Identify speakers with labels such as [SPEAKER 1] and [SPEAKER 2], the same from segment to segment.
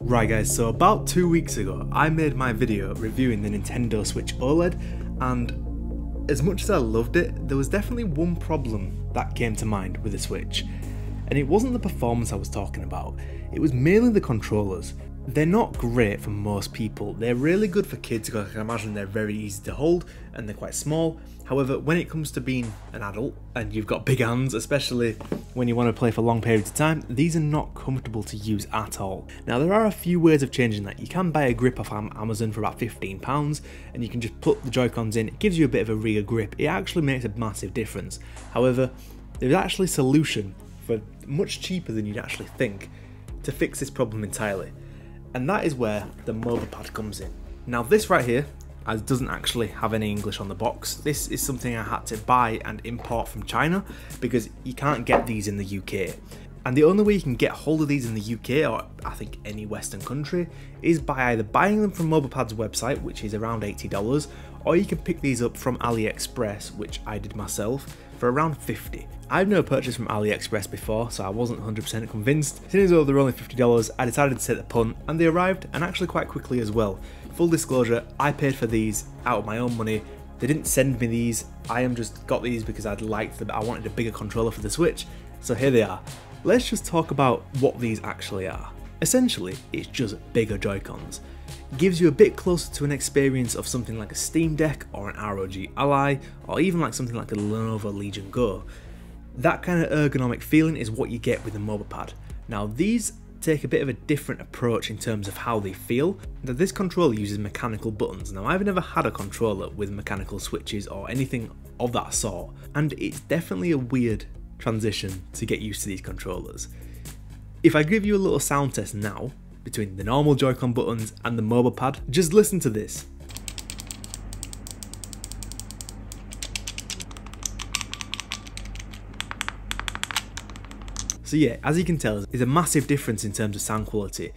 [SPEAKER 1] Right guys, so about 2 weeks ago I made my video reviewing the Nintendo Switch OLED, and as much as I loved it, there was definitely one problem that came to mind with the Switch. And it wasn't the performance I was talking about, it was mainly the controllers. They're not great for most people. They're really good for kids because I can imagine they're very easy to hold and they're quite small. However, when it comes to being an adult and you've got big hands, especially when you want to play for long periods of time, these are not comfortable to use at all. Now there are a few ways of changing that. You can buy a grip off Amazon for about £15 and you can just put the Joy-Cons in. It gives you a bit of a rear grip. It actually makes a massive difference. However, there's actually a solution for much cheaper than you'd actually think to fix this problem entirely. And that is where the MobaPad comes in. Now this right here doesn't actually have any English on the box. This is something I had to buy and import from China because you can't get these in the UK. And the only way you can get hold of these in the UK, or I think any Western country, is by either buying them from MobaPad's website, which is around $80, or you can pick these up from AliExpress, which I did myself, for around $50. I've never purchased from AliExpress before, so I wasn't 100% convinced. Seeing as though they're only $50, I decided to take the punt, and they arrived, and actually quite quickly as well. Full disclosure, I paid for these out of my own money. They didn't send me these, I just got these because I wanted a bigger controller for the Switch, so here they are. Let's just talk about what these actually are. Essentially, it's just bigger Joy-Cons. It gives you a bit closer to an experience of something like a Steam Deck or an ROG Ally, or even like something like a Lenovo Legion Go. That kind of ergonomic feeling is what you get with the MobaPad. Now these take a bit of a different approach in terms of how they feel. Now this controller uses mechanical buttons. Now I've never had a controller with mechanical switches or anything of that sort, and it's definitely a weird transition to get used to these controllers. If I give you a little sound test now, between the normal Joy-Con buttons and the MobaPad, just listen to this. So yeah, as you can tell, there's a massive difference in terms of sound quality.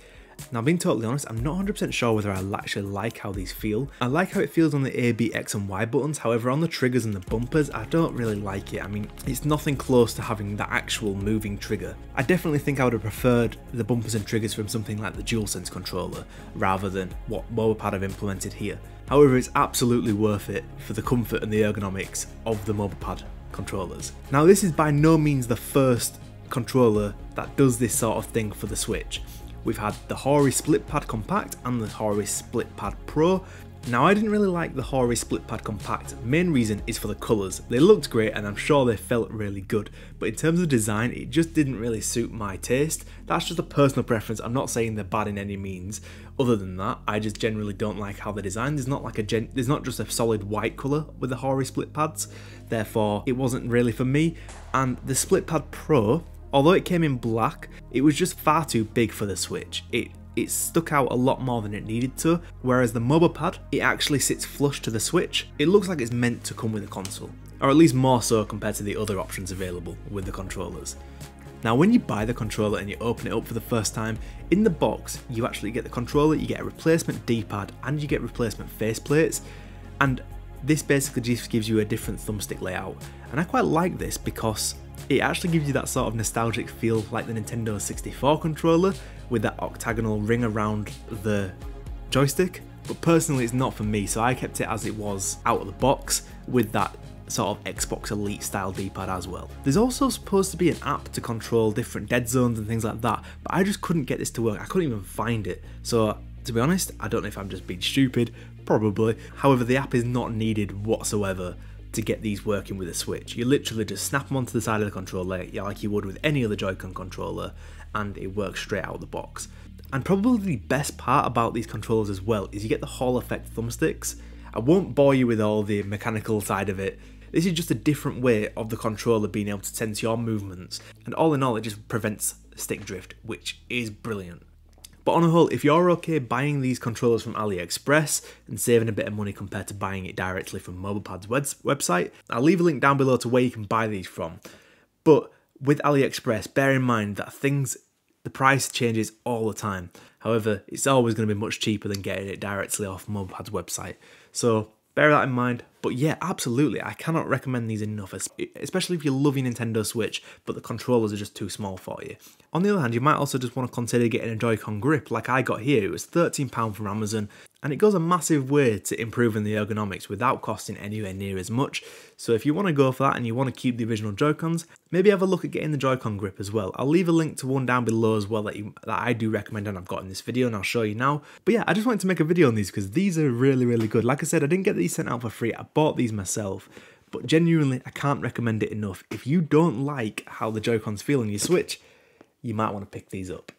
[SPEAKER 1] Now being totally honest, I'm not 100% sure whether I actually like how these feel. I like how it feels on the A, B, X and Y buttons, however on the triggers and the bumpers, I don't really like it. I mean, it's nothing close to having that actual moving trigger. I definitely think I would have preferred the bumpers and triggers from something like the DualSense controller, rather than what MobaPad have implemented here. However, it's absolutely worth it for the comfort and the ergonomics of the MobaPad controllers. Now this is by no means the first controller that does this sort of thing for the Switch. We've had the Hori SplitPad Compact and the Hori SplitPad Pro. Now I didn't really like the Hori SplitPad Compact. Main reason is for the colours. They looked great and I'm sure they felt really good, but in terms of design it just didn't really suit my taste. That's just a personal preference. I'm not saying they're bad in any means. Other than that, I just generally don't like how they're designed. There's not just a solid white colour with the Hori SplitPads, therefore it wasn't really for me. And the SplitPad Pro, although it came in black, it was just far too big for the Switch. It stuck out a lot more than it needed to, whereas the MobaPad, it actually sits flush to the Switch. It looks like it's meant to come with a console, or at least more so compared to the other options available with the controllers. Now when you buy the controller and you open it up for the first time, in the box you actually get the controller, you get a replacement D-pad and you get replacement faceplates, and this basically just gives you a different thumbstick layout. And I quite like this because it actually gives you that sort of nostalgic feel like the Nintendo 64 controller with that octagonal ring around the joystick, but personally it's not for me, so I kept it as it was out of the box with that sort of Xbox Elite style D-pad as well. There's also supposed to be an app to control different dead zones and things like that, but I just couldn't get this to work. I couldn't even find it, so to be honest, I don't know if I'm just being stupid, probably. However, the app is not needed whatsoever to get these working with a Switch. You literally just snap them onto the side of the controller like you would with any other Joy-Con controller, and it works straight out of the box. And probably the best part about these controllers as well is you get the Hall effect thumbsticks. I won't bore you with all the mechanical side of it. This is just a different way of the controller being able to sense your movements, and all in all it just prevents stick drift, which is brilliant. But on a whole, if you're okay buying these controllers from AliExpress and saving a bit of money compared to buying it directly from MobaPad's website, I'll leave a link down below to where you can buy these from. But with AliExpress, bear in mind that the price changes all the time. However, it's always going to be much cheaper than getting it directly off MobaPad's website. So bear that in mind. But yeah, absolutely, I cannot recommend these enough, especially if you love your Nintendo Switch, but the controllers are just too small for you. On the other hand, you might also just want to consider getting a Joy-Con grip like I got here. It was £13 from Amazon, and it goes a massive way to improving the ergonomics without costing anywhere near as much. So if you want to go for that and you want to keep the original Joy-Cons, maybe have a look at getting the Joy-Con grip as well. I'll leave a link to one down below as well that I do recommend and I've got in this video, and I'll show you now. But yeah, I just wanted to make a video on these because these are really, really good. Like I said, I didn't get these sent out for free. I bought these myself. But genuinely, I can't recommend it enough. If you don't like how the Joy-Cons feel on your Switch, you might want to pick these up.